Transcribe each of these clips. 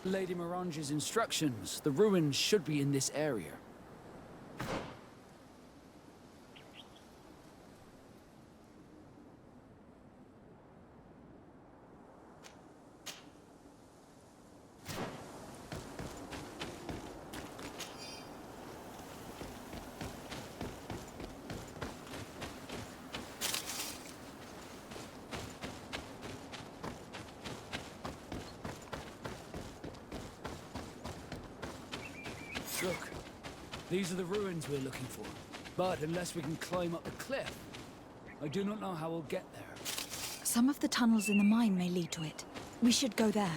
Lady Mirange's instructions. The ruins should be in this area. Look, these are the ruins we're looking for. But unless we can climb up the cliff, I do not know how we'll get there. Some of the tunnels in the mine may lead to it. We should go there.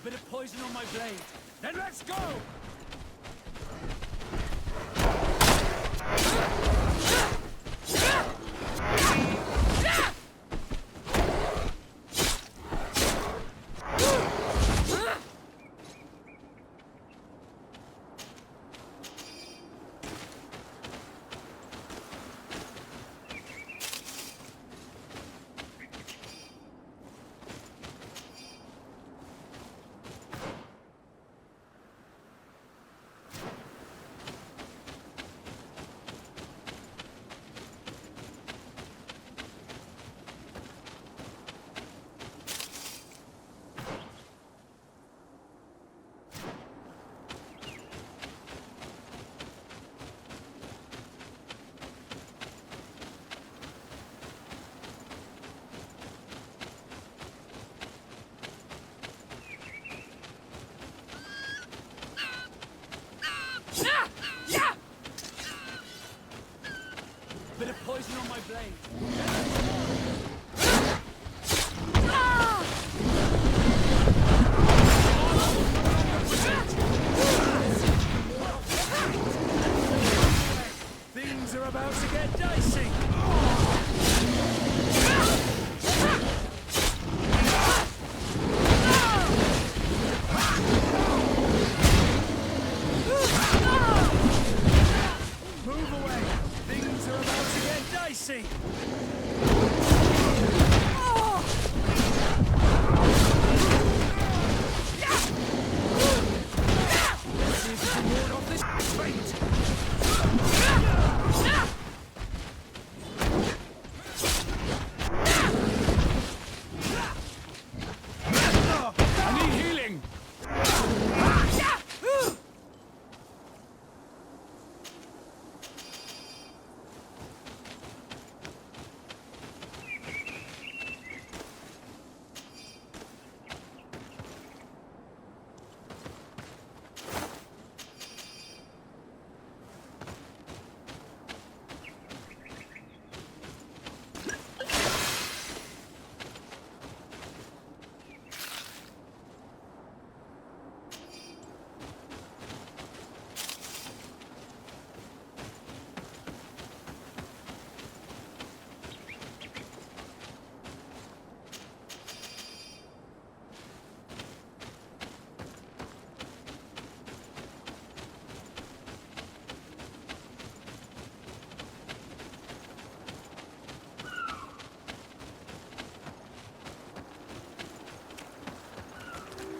Bit of poison on my blade. Then let's go! Bit of poison on my blade. Things are about to get dicey. Move away. Things are about to get dicey. Let's see if we can ward off this fate. I need healing.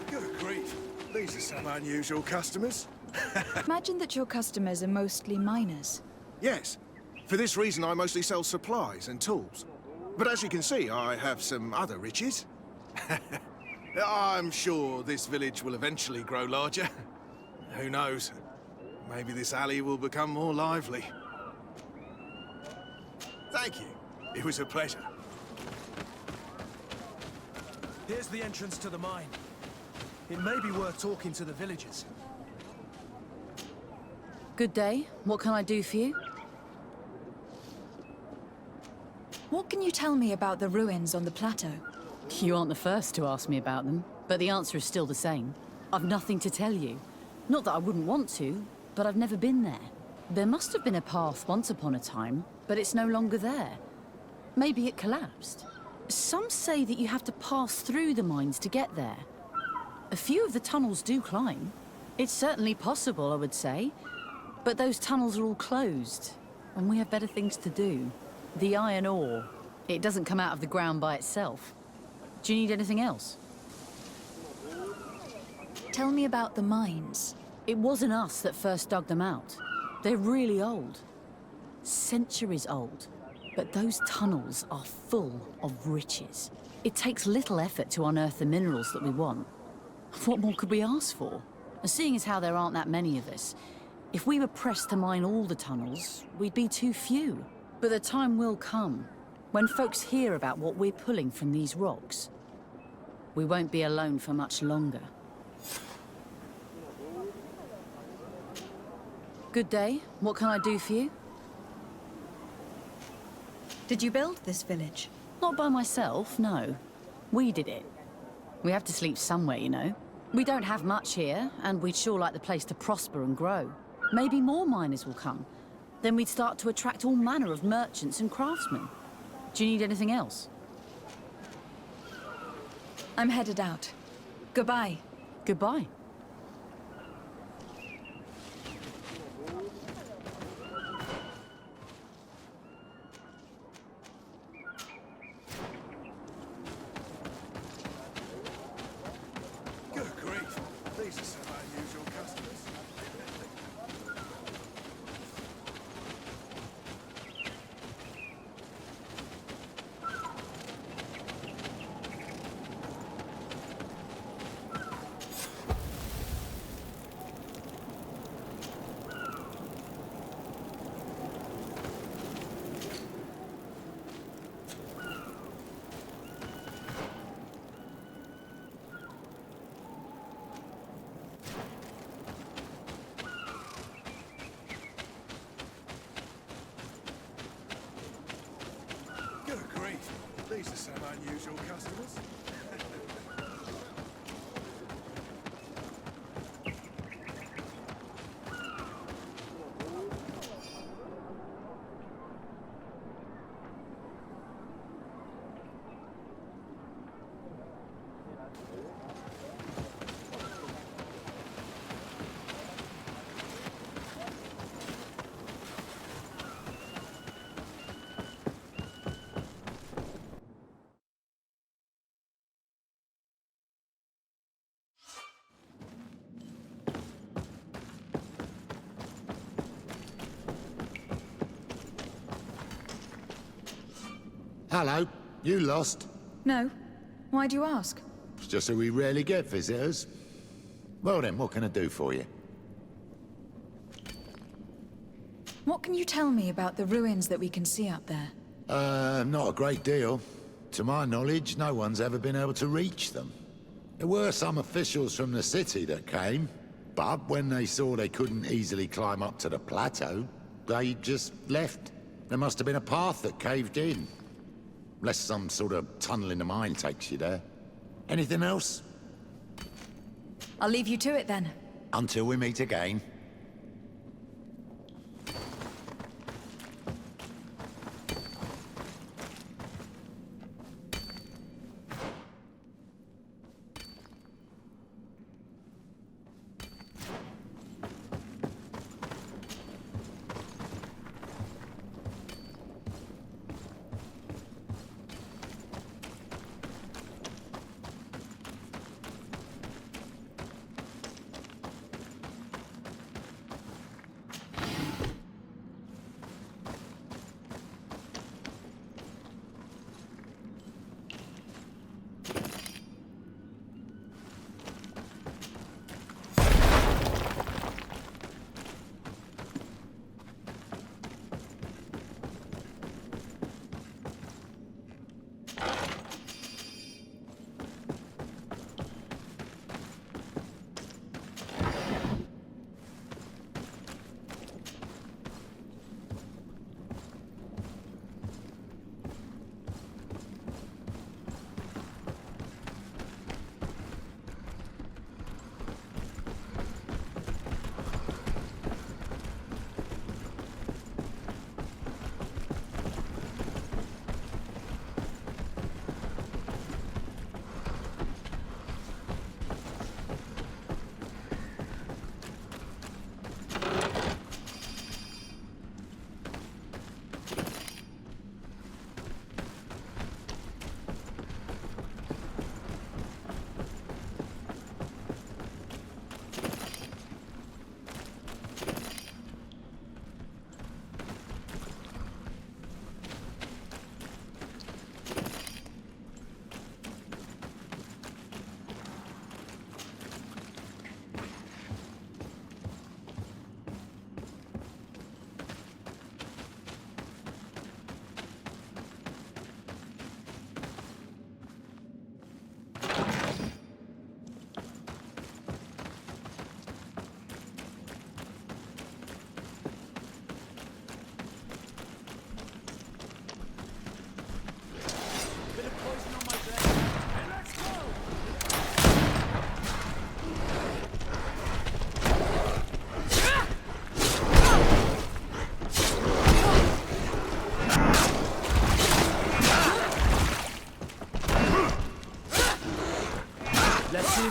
Good grief. These are some unusual customers. Imagine that your customers are mostly miners. Yes. For this reason, I mostly sell supplies and tools. But as you can see, I have some other riches. I'm sure this village will eventually grow larger. Who knows? Maybe this alley will become more lively. Thank you. It was a pleasure. Here's the entrance to the mine. It may be worth talking to the villagers. Good day. What can I do for you? What can you tell me about the ruins on the plateau? You aren't the first to ask me about them, but the answer is still the same. I've nothing to tell you. Not that I wouldn't want to, but I've never been there. There must have been a path once upon a time, but it's no longer there. Maybe it collapsed. Some say that you have to pass through the mines to get there. A few of the tunnels do climb. It's certainly possible, I would say. But those tunnels are all closed, and we have better things to do. The iron ore, it doesn't come out of the ground by itself. Do you need anything else? Tell me about the mines. It wasn't us that first dug them out. They're really old. Centuries old. But those tunnels are full of riches. It takes little effort to unearth the minerals that we want. What more could we ask for? Seeing as how there aren't that many of us, if we were pressed to mine all the tunnels, we'd be too few. But the time will come, when folks hear about what we're pulling from these rocks. We won't be alone for much longer. Good day. What can I do for you? Did you build this village? Not by myself, no. We did it. We have to sleep somewhere, you know. We don't have much here, and we'd sure like the place to prosper and grow. Maybe more miners will come. Then we'd start to attract all manner of merchants and craftsmen. Do you need anything else? I'm headed out. Goodbye. Goodbye. Good grief. These are some unusual customers. Good grief. These are some unusual customers. Hello, you lost? No. Why do you ask? It's just that we rarely get visitors. Well then, what can I do for you? What can you tell me about the ruins that we can see up there? Not a great deal. To my knowledge, no one's ever been able to reach them. There were some officials from the city that came, but when they saw they couldn't easily climb up to the plateau, they just left. There must have been a path that caved in. Unless some sort of tunnel in the mine takes you there. Anything else? I'll leave you to it then. Until we meet again.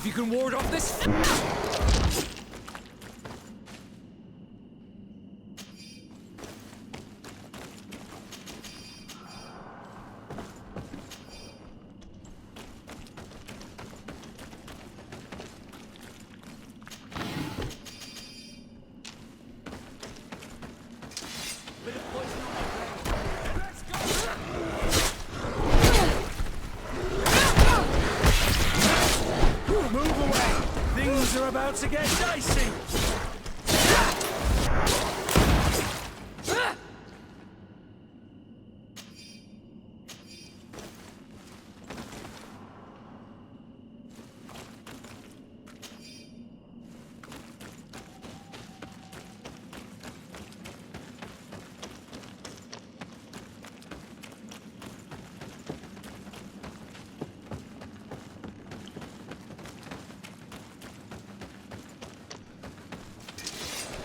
if you can ward off this. Move away! Things are about to get dicey!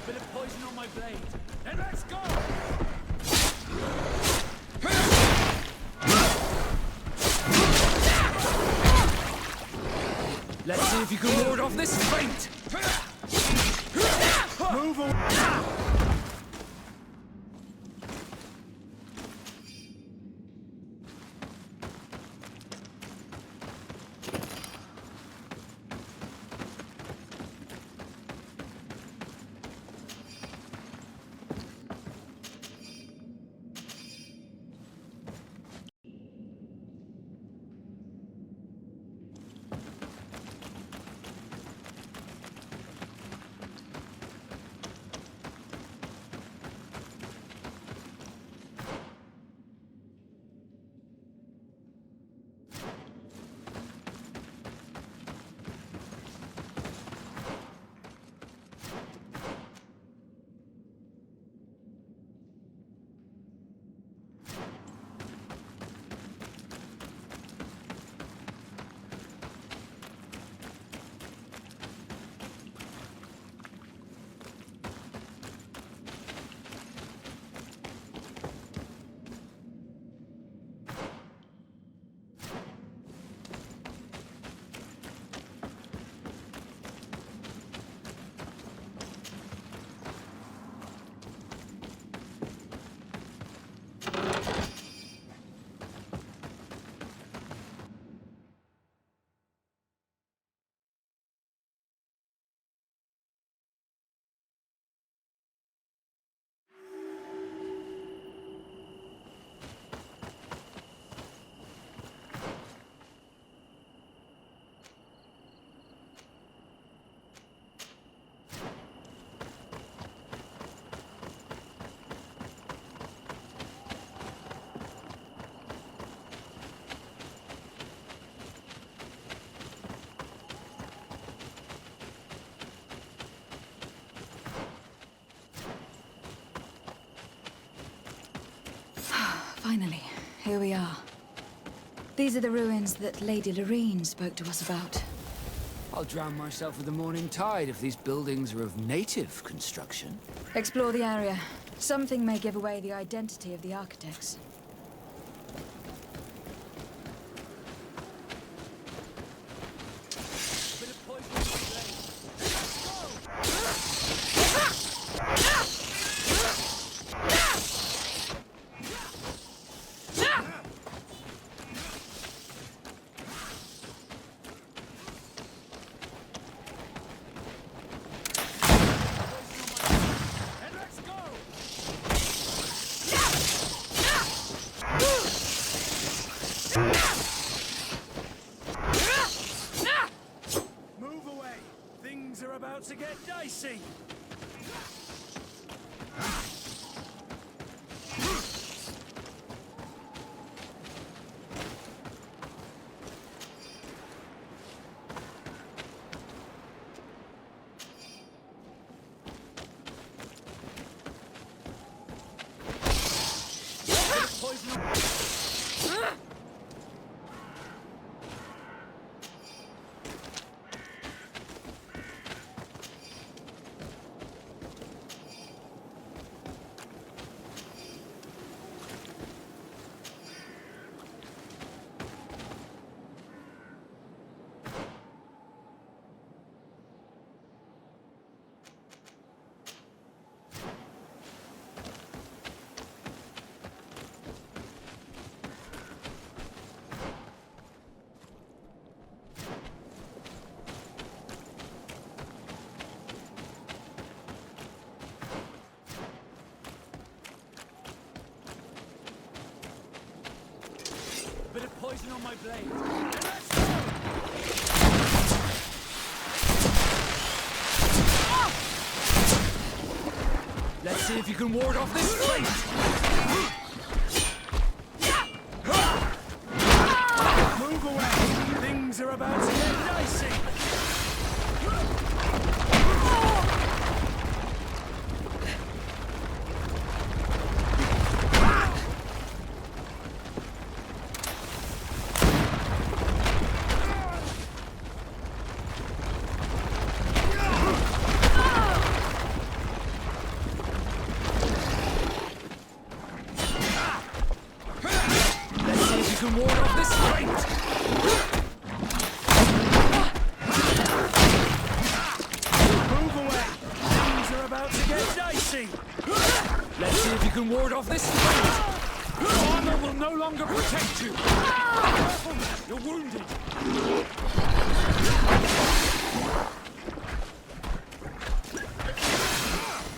Bit of poison on my blade. Then let's go! Let's see if you can ward off this feint! Move away! Finally, here we are. These are the ruins that Lady Lorene spoke to us about. I'll drown myself with the morning tide if these buildings are of native construction. Explore the area. Something may give away the identity of the architects. Move away! Things are about to get dicey! Bit of poison on my blade. Let's go! Let's see if you can ward off this fate! Move away! Things are about to get dicey! You can ward off this fate! Move away! Things are about to get dicey! Let's see if you can ward off this fate! Your armor will no longer protect you! Careful, man! You're wounded!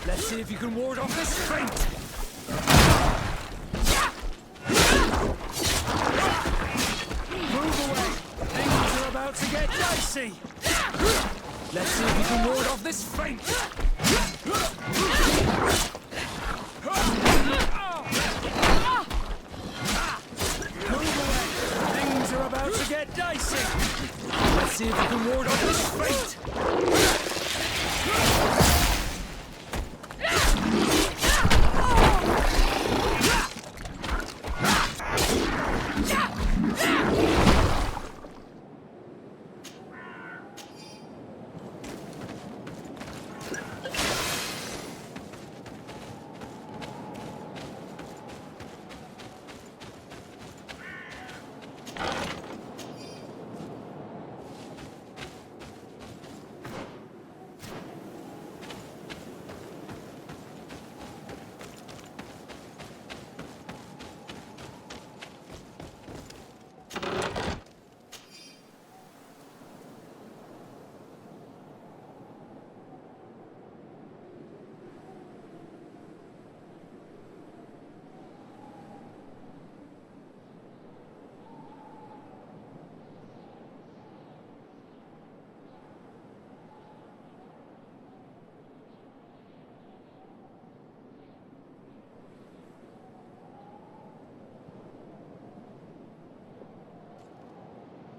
Let's see if you can ward off this fate! About to get dicey! Let's see if you can ward off this fate! Move away! Things are about to get dicey! Let's see if you can ward off this fate!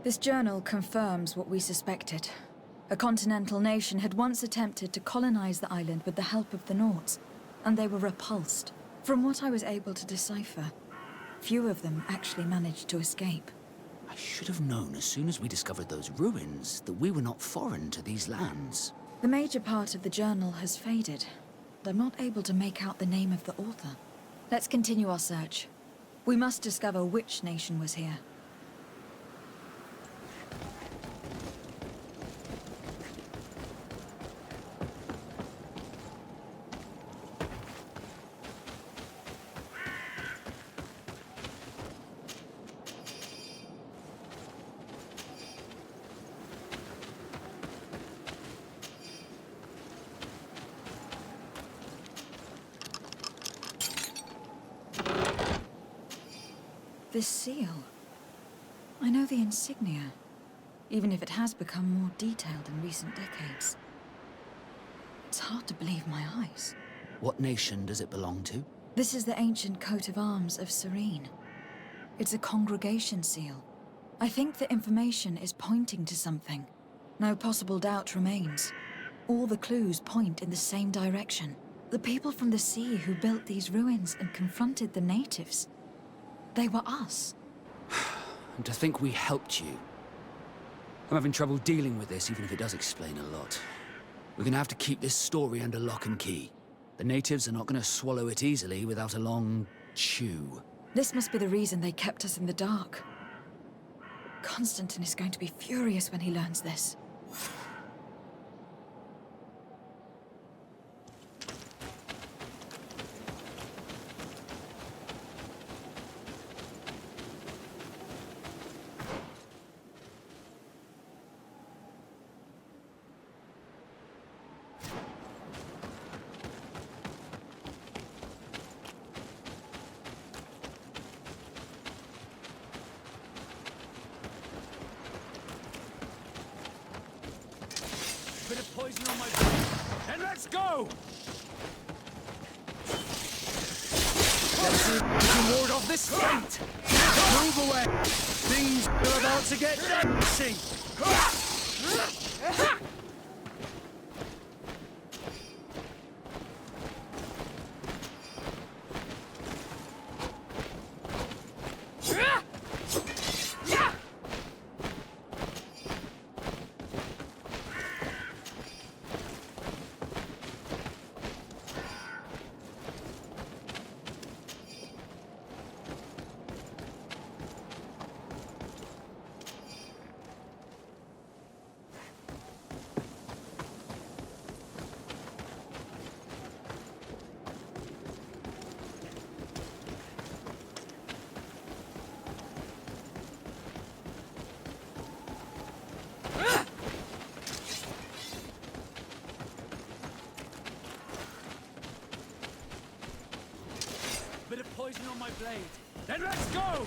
This journal confirms what we suspected. A continental nation had once attempted to colonize the island with the help of the Nauts, and they were repulsed. From what I was able to decipher, few of them actually managed to escape. I should have known as soon as we discovered those ruins that we were not foreign to these lands. The major part of the journal has faded, and I'm not able to make out the name of the author. Let's continue our search. We must discover which nation was here. This seal. I know the insignia, even if it has become more detailed in recent decades. It's hard to believe my eyes. What nation does it belong to? This is the ancient coat of arms of Serene. It's a congregation seal. I think the information is pointing to something. No possible doubt remains. All the clues point in the same direction. The people from the sea who built these ruins and confronted the natives. They were us. And to think we helped you. I'm having trouble dealing with this, even if it does explain a lot. We're gonna have to keep this story under lock and key. The natives are not gonna swallow it easily without a long chew. This must be the reason they kept us in the dark. Constantine is going to be furious when he learns this. go! Let's see if we can ward off this fate! Move away! Things are about to get dicey! Bit of poison on my blade. Then let's go!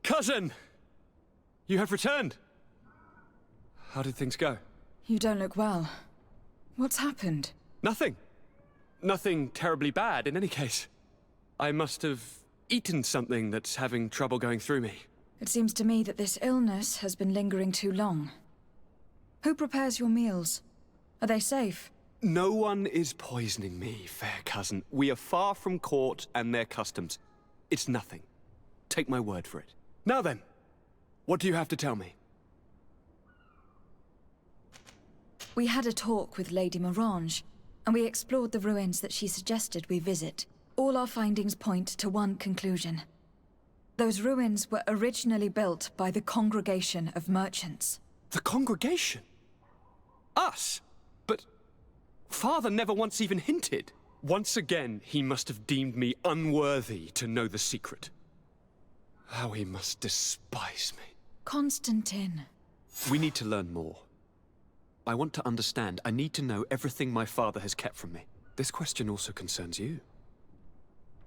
Cousin! You have returned. How did things go? You don't look well. What's happened? Nothing. Nothing terribly bad in any case. I must have eaten something that's having trouble going through me. It seems to me that this illness has been lingering too long. Who prepares your meals? Are they safe? No one is poisoning me, fair cousin. We are far from court and their customs. It's nothing. Take my word for it. Now then, what do you have to tell me? We had a talk with Lady Morange, and we explored the ruins that she suggested we visit. All our findings point to one conclusion. Those ruins were originally built by the Congregation of Merchants. The congregation? Us? But Father never once even hinted. Once again, he must have deemed me unworthy to know the secret. How he must despise me. Constantine. We need to learn more. I want to understand. I need to know everything my father has kept from me. This question also concerns you.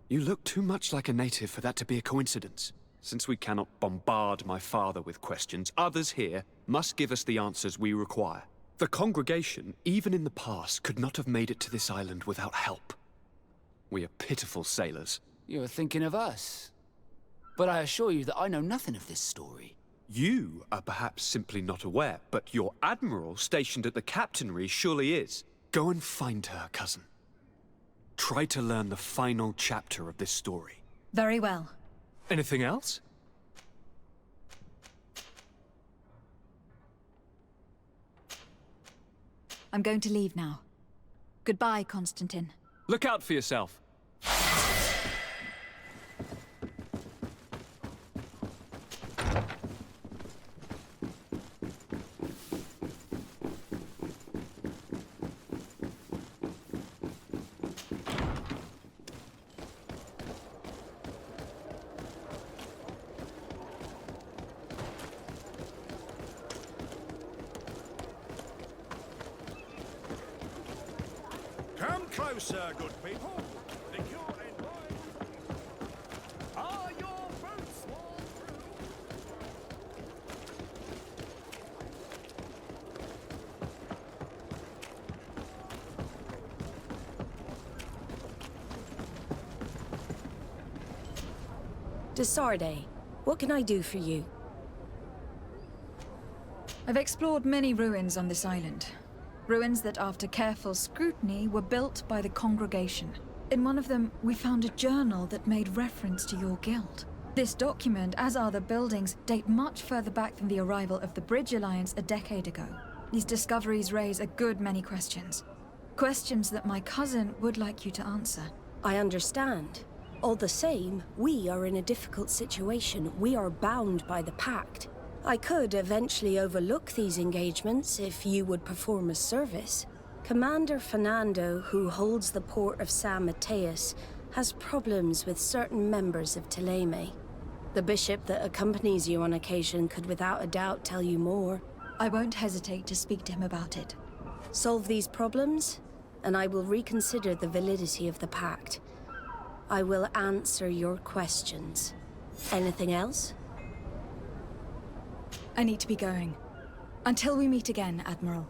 You look too much like a native for that to be a coincidence. Since we cannot bombard my father with questions, others here must give us the answers we require. The congregation, even in the past, could not have made it to this island without help. We are pitiful sailors. You're thinking of us. But I assure you that I know nothing of this story. You are perhaps simply not aware, but your admiral stationed at the captainry surely is. Go and find her, cousin. Try to learn the final chapter of this story. Very well. Anything else? I'm going to leave now. Goodbye, Constantine. Look out for yourself. Come closer, good people. The cure in mind. Are your boots worn through? Desarde, what can I do for you? I've explored many ruins on this island. Ruins that, after careful scrutiny, were built by the congregation. In one of them, we found a journal that made reference to your guild. This document, as are the buildings, date much further back than the arrival of the Bridge Alliance a decade ago. These discoveries raise a good many questions. Questions that my cousin would like you to answer. I understand. All the same, we are in a difficult situation. We are bound by the Pact. I could eventually overlook these engagements if you would perform a service. Commander Fernando, who holds the port of San Mateus, has problems with certain members of Teleme. The bishop that accompanies you on occasion could without a doubt tell you more. I won't hesitate to speak to him about it. Solve these problems, and I will reconsider the validity of the Pact. I will answer your questions. Anything else? I need to be going. Until we meet again, Admiral.